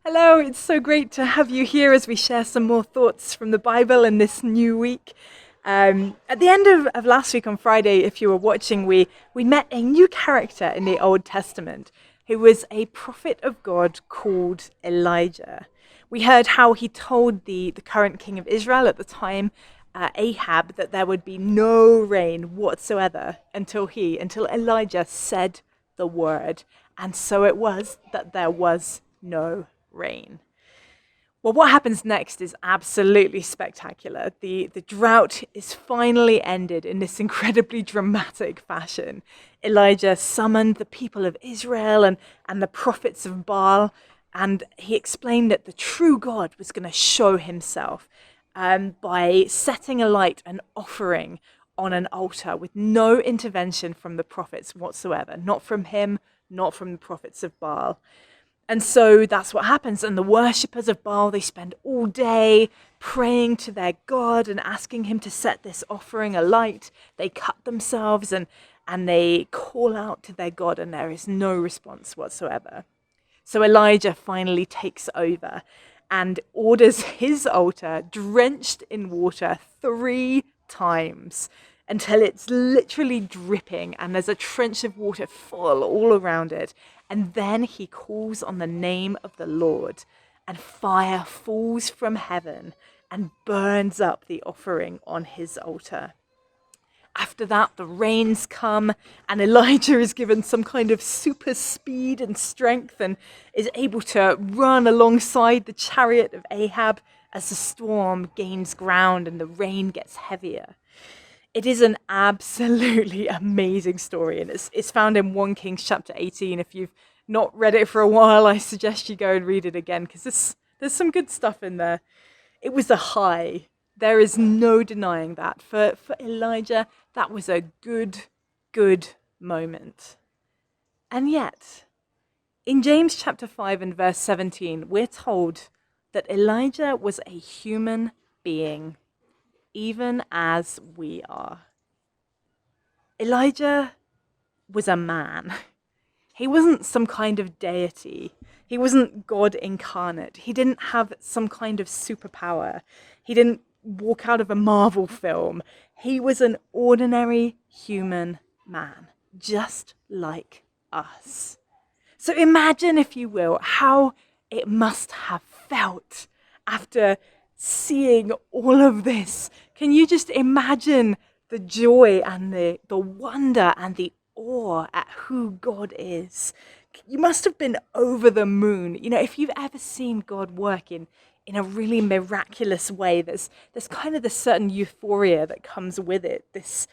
Hello, it's so great to have you here as we share some more thoughts from the Bible in this new week. At the end of last week on Friday, if you were watching, we met a new character in the Old Testament who was a prophet of God called Elijah. We heard how he told the current king of Israel at the time, Ahab, that there would be no rain whatsoever until Elijah said the word. And so it was that there was no rain. Well, what happens next is absolutely spectacular. The drought is finally ended in this incredibly dramatic fashion. Elijah summoned the people of Israel and the prophets of Baal, and he explained that the true God was going to show himself by setting alight an offering on an altar with no intervention from the prophets whatsoever, not from him, not from the prophets of Baal. And so that's what happens. And the worshippers of Baal, they spend all day praying to their God and asking him to set this offering alight. They cut themselves and they call out to their God, and there is no response whatsoever. So Elijah finally takes over and orders his altar drenched in water 3 times until it's literally dripping and there's a trench of water full all around it. And then he calls on the name of the Lord, and fire falls from heaven and burns up the offering on his altar. After that, the rains come, and Elijah is given some kind of super speed and strength and is able to run alongside the chariot of Ahab as the storm gains ground and the rain gets heavier. It is an absolutely amazing story, and it's found in 1 Kings chapter 18. If you've not read it for a while, I suggest you go and read it again because there's some good stuff in there. It was a high. There is no denying that. For Elijah, that was a good moment. And yet, in James chapter 5 and verse 17, we're told that Elijah was a human being, even as we are. Elijah was a man. He wasn't some kind of deity. He wasn't God incarnate. He didn't have some kind of superpower. He didn't walk out of a Marvel film. He was an ordinary human man, just like us. So imagine, if you will, how it must have felt after seeing all of this. Can you just imagine the joy and the wonder and the awe at who God is? You must have been over the moon. You know, if you've ever seen God work in a really miraculous way, there's kind of this certain euphoria that comes with it, this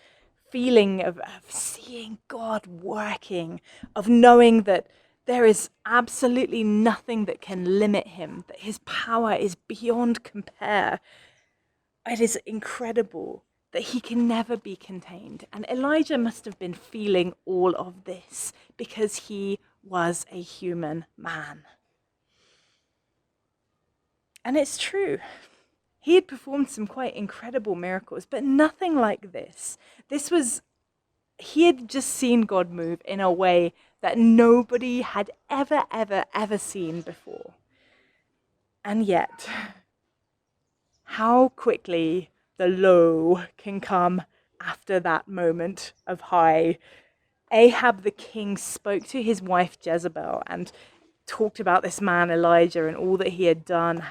feeling of seeing God working, of knowing that there is absolutely nothing that can limit him, that his power is beyond compare. It is incredible that he can never be contained. And Elijah must have been feeling all of this because he was a human man. And it's true. He had performed some quite incredible miracles, but nothing like this. He had just seen God move in a way that nobody had ever seen before. And yet, how quickly the low can come after that moment of high. Ahab the king spoke to his wife Jezebel and talked about this man Elijah and all that he had done,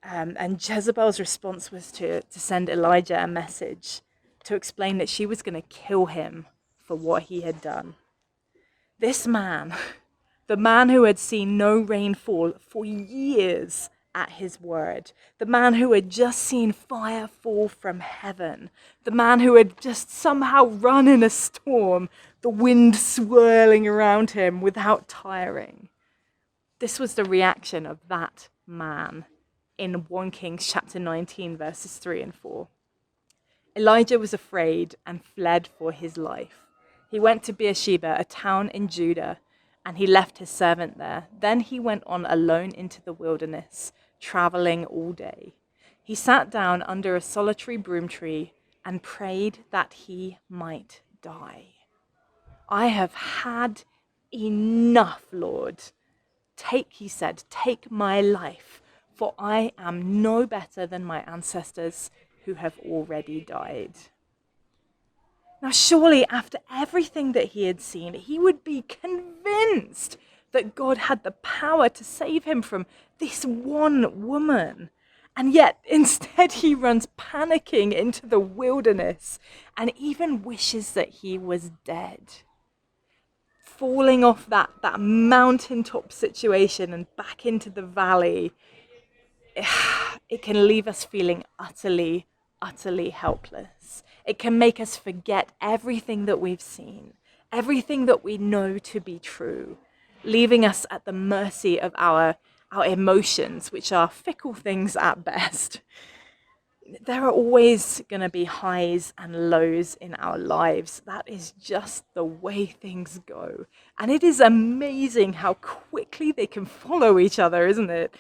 and Jezebel's response was to send Elijah a message to explain that she was going to kill him for what he had done. This man, the man who had seen no rainfall for years at his word, the man who had just seen fire fall from heaven, the man who had just somehow run in a storm, the wind swirling around him without tiring. This was the reaction of that man in 1 Kings chapter 19, verses 3 and 4. Elijah was afraid and fled for his life. He went to Beersheba, a town in Judah, and he left his servant there. Then he went on alone into the wilderness, traveling all day. He sat down under a solitary broom tree and prayed that he might die. I have had enough, Lord. he said, take my life, for I am no better than my ancestors who have already died. Now, surely after everything that he had seen, he would be convinced that God had the power to save him from this one woman. And yet, instead, he runs panicking into the wilderness and even wishes that he was dead. Falling off that mountaintop situation and back into the valley, it can leave us feeling utterly, utterly helpless. It can make us forget everything that we've seen, everything that we know to be true, leaving us at the mercy of our emotions, which are fickle things at best. There are always going to be highs and lows in our lives. That is just the way things go. And it is amazing how quickly they can follow each other, isn't it?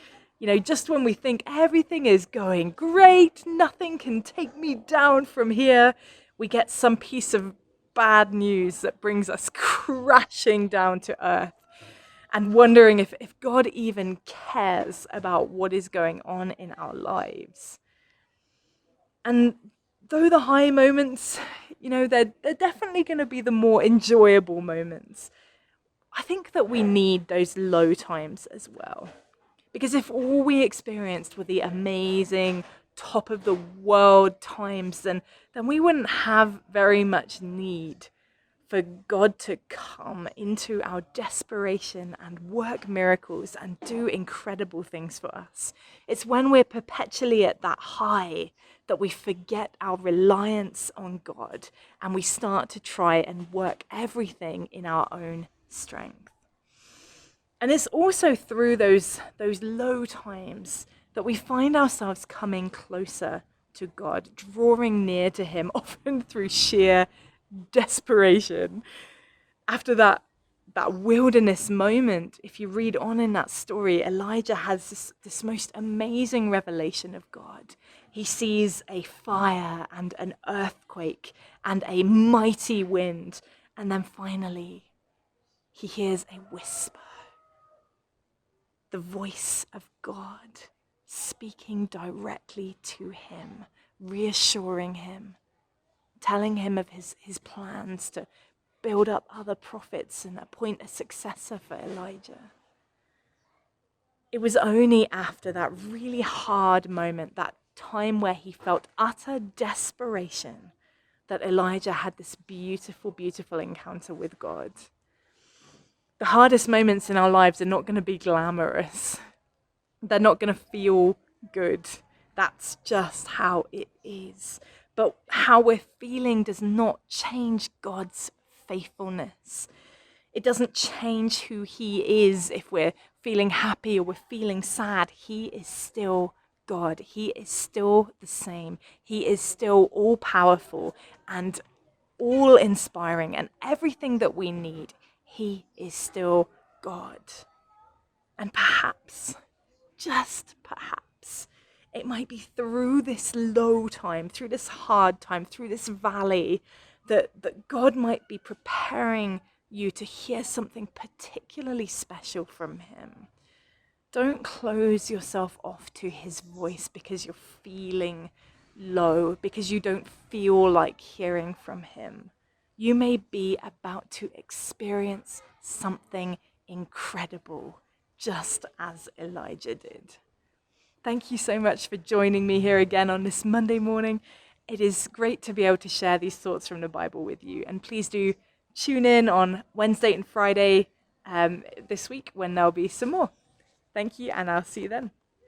Just when we think everything is going great, nothing can take me down from here, we get some piece of bad news that brings us crashing down to earth and wondering if God even cares about what is going on in our lives. And though the high moments, they're definitely going to be the more enjoyable moments, I think that we need those low times as well. Because if all we experienced were the amazing, top of the world times, then we wouldn't have very much need for God to come into our desperation and work miracles and do incredible things for us. It's when we're perpetually at that high that we forget our reliance on God and we start to try and work everything in our own strength. And it's also through those low times that we find ourselves coming closer to God, drawing near to him, often through sheer desperation. After that wilderness moment, if you read on in that story, Elijah has this most amazing revelation of God. He sees a fire and an earthquake and a mighty wind, and then finally he hears a whisper, the voice of God speaking directly to him, reassuring him, telling him of his plans to build up other prophets and appoint a successor for Elijah. It was only after that really hard moment, that time where he felt utter desperation, that Elijah had this beautiful, beautiful encounter with God. The hardest moments in our lives are not going to be glamorous. They're not going to feel good. That's just how it is. But how we're feeling does not change God's faithfulness. It doesn't change who he is if we're feeling happy or we're feeling sad. He is still God. He is still the same. He is still all powerful and all inspiring, and everything that we need. He is still God. And perhaps, just perhaps, it might be through this low time, through this hard time, through this valley, that God might be preparing you to hear something particularly special from him. Don't close yourself off to his voice because you're feeling low, because you don't feel like hearing from him. You may be about to experience something incredible, just as Elijah did. Thank you so much for joining me here again on this Monday morning. It is great to be able to share these thoughts from the Bible with you. And please do tune in on Wednesday and Friday this week when there'll be some more. Thank you, and I'll see you then.